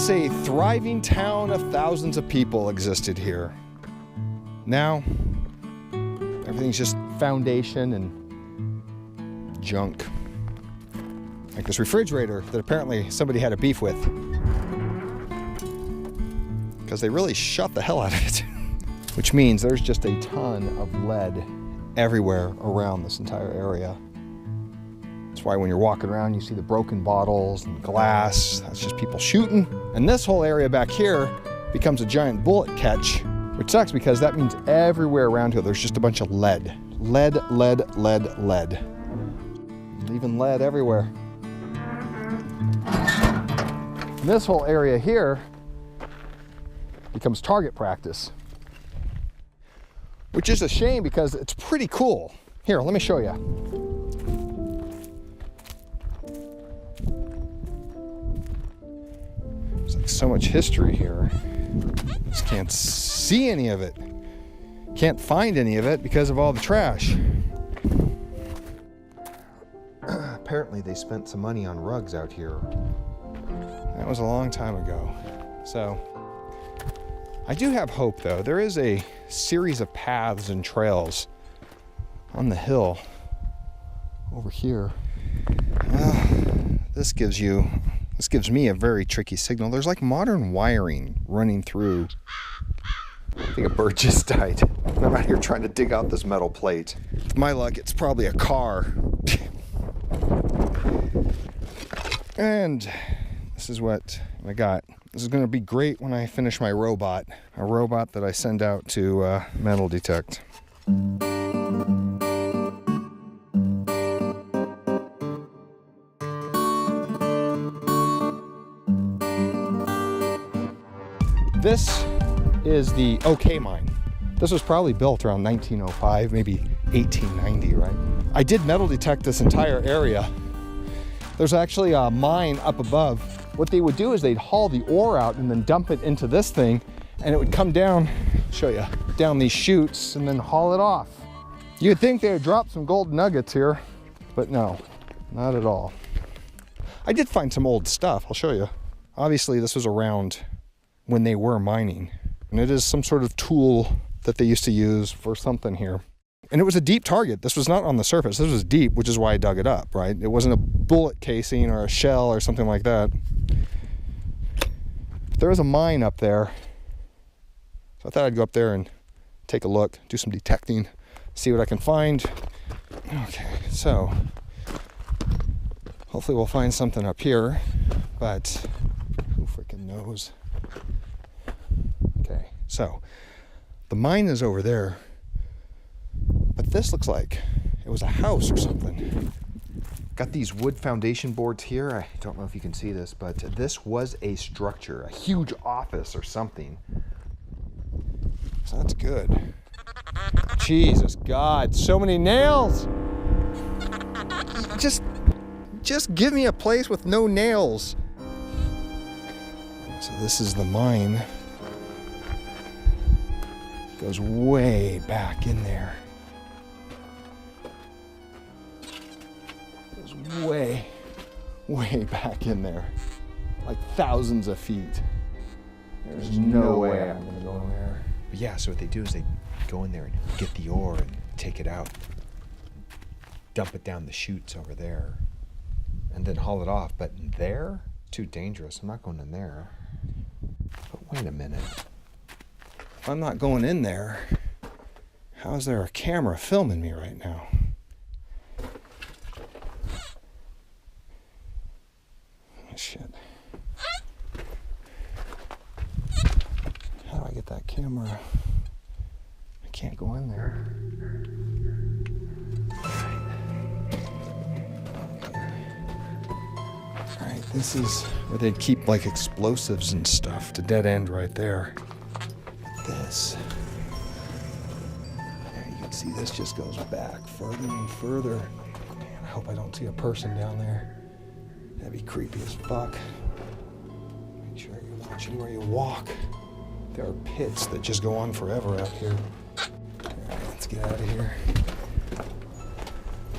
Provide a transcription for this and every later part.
Once a thriving town of thousands of people existed here. Now, everything's just foundation and junk. Like this refrigerator that apparently somebody had a beef with. Because they really shut the hell out of it. Which means there's just a ton of lead everywhere around this entire area. That's why when you're walking around, you see the broken bottles and glass. That's just people shooting. And this whole area back here becomes a giant bullet catch, which sucks because that means everywhere around here, there's just a bunch of lead. Lead, lead, lead, lead. Leaving lead everywhere. And this whole area here becomes target practice. Which is a shame because it's pretty cool. Here, let me show you. There's like so much history here. Just can't see any of it. Can't find any of it because of all the trash. Apparently they spent some money on rugs out here. That was a long time ago. So, I do have hope though. There is a series of paths and trails on the hill over here. This gives me a very tricky signal. There's like modern wiring running through. I think a bird just died. I'm out here trying to dig out this metal plate. With my luck, it's probably a car. And this is what I got. This is going to be great when I finish my robot. A robot that I send out to metal detect. This is the OK mine. This was probably built around 1905, maybe 1890, right? I did metal detect this entire area. There's actually a mine up above. What they would do is they'd haul the ore out and then dump it into this thing, and it would come down, show you, down these chutes and then haul it off. You'd think they would drop some gold nuggets here, but no, not at all. I did find some old stuff, I'll show you. Obviously this was around when they were mining, and it is some sort of tool that they used to use for something here. And it was a deep target. This was not on the surface. This was deep, which is why I dug it up, right? It wasn't a bullet casing or a shell or something like that. There was a mine up there. So I thought I'd go up there and take a look, do some detecting, see what I can find. Okay, so hopefully we'll find something up here, but who freaking knows? Okay, so the mine is over there. But this looks like it was a house or something. Got these wood foundation boards here. I don't know if you can see this, but this was a structure, a huge office or something. So that's good. Jesus God, so many nails. Just give me a place with no nails. So this is the mine. Goes way back in there. Way back in there, like thousands of feet. There's no way I'm gonna go in there. But yeah, so what they do is they go in there and get the ore and take it out, dump it down the chutes over there, and then haul it off. But there, too dangerous. I'm not going in there. But wait a minute. If I'm not going in there, how is there a camera filming me right now? Shit. How do I get that camera? I can't go in there. Alright, this is where they'd keep like explosives and stuff. The dead end right there. This. There you can see this just goes back further and further. Man, I hope I don't see a person down there. That'd be creepy as fuck. Make sure you're watching where you walk. There are pits that just go on forever out here. All right, let's get out of here.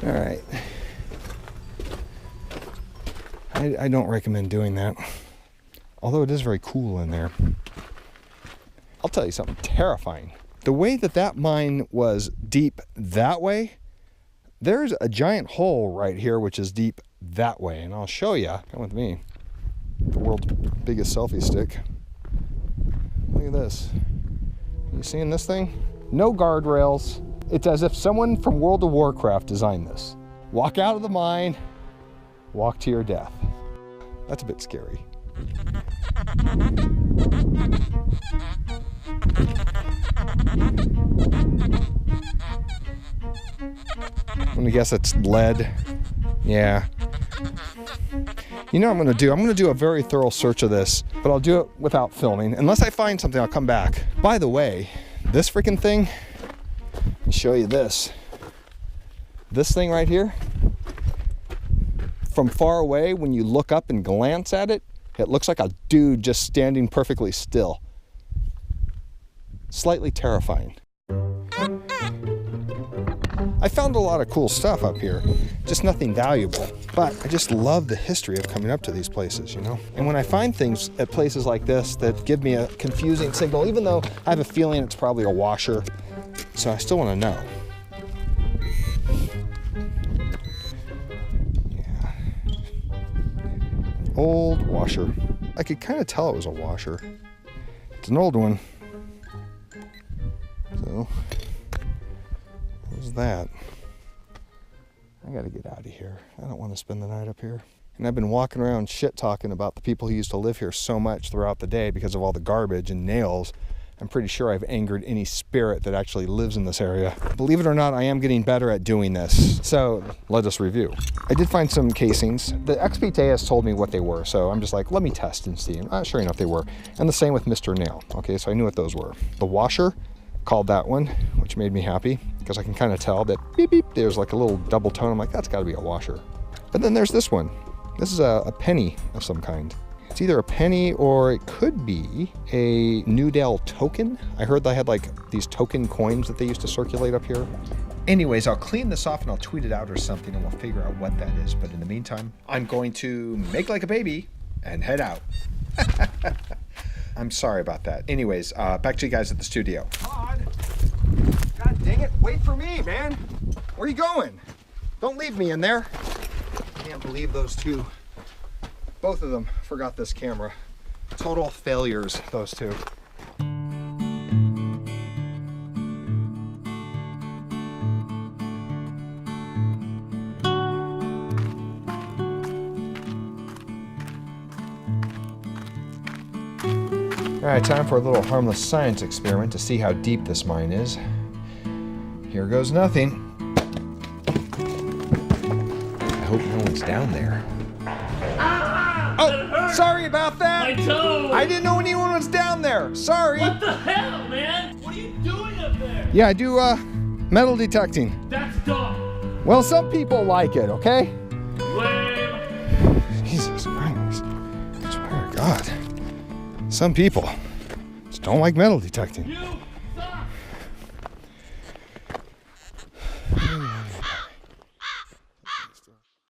All right. I don't recommend doing that. Although it is very cool in there. I'll tell you something terrifying. The way that mine was deep that way, there's a giant hole right here which is deep that way, and I'll show you. Come with me. The world's biggest selfie stick. Look at this. You seeing this thing? No guardrails. It's as if someone from World of Warcraft designed this. Walk out of the mine, walk to your death. That's a bit scary. I'm gonna guess it's lead. Yeah. You know what I'm gonna do? I'm gonna do a very thorough search of this, but I'll do it without filming. Unless I find something, I'll come back. By the way, this freaking thing, let me show you this. This thing right here, from far away, when you look up and glance at it, it looks like a dude just standing perfectly still. Slightly terrifying. I found a lot of cool stuff up here, just nothing valuable. But I just love the history of coming up to these places, you know? And when I find things at places like this that give me a confusing signal, even though I have a feeling it's probably a washer, so I still want to know. Yeah. Old washer. I could kind of tell it was a washer. It's an old one. So, what was that? I gotta get out of here. I don't want to spend the night up here. And I've been walking around shit talking about the people who used to live here so much throughout the day because of all the garbage and nails. I'm pretty sure I've angered any spirit that actually lives in this area. Believe it or not, I am getting better at doing this. So let us review. I did find some casings. The XPTA has told me what they were, so I'm just like, let me test and see. And sure enough, they were. And the same with Mr. Nail. Okay, so I knew what those were. The washer, called that one, which made me happy because I can kind of tell that beep beep, there's like a little double tone. I'm like, that's gotta be a washer. But then there's this one. This is a penny of some kind. It's either a penny or it could be a Newdale token. I heard they had like these token coins that they used to circulate up here. Anyways, I'll clean this off and I'll tweet it out or something and we'll figure out what that is. But in the meantime, I'm going to make like a baby and head out. I'm sorry about that. Anyways, back to you guys at the studio. God dang it, wait for me, man. Where are you going? Don't leave me in there. Can't believe those two. Both of them forgot this camera. Total failures, those two. All right, time for a little harmless science experiment to see how deep this mine is. Here goes nothing. I hope no one's down there. Oh, sorry about that. My toe. I didn't know anyone was down there. Sorry. What the hell, man? What are you doing up there? Yeah, I do metal detecting. That's dumb. Well, some people like it, okay? Lame. Jesus Christ. I swear to God. Some people just don't like metal detecting. You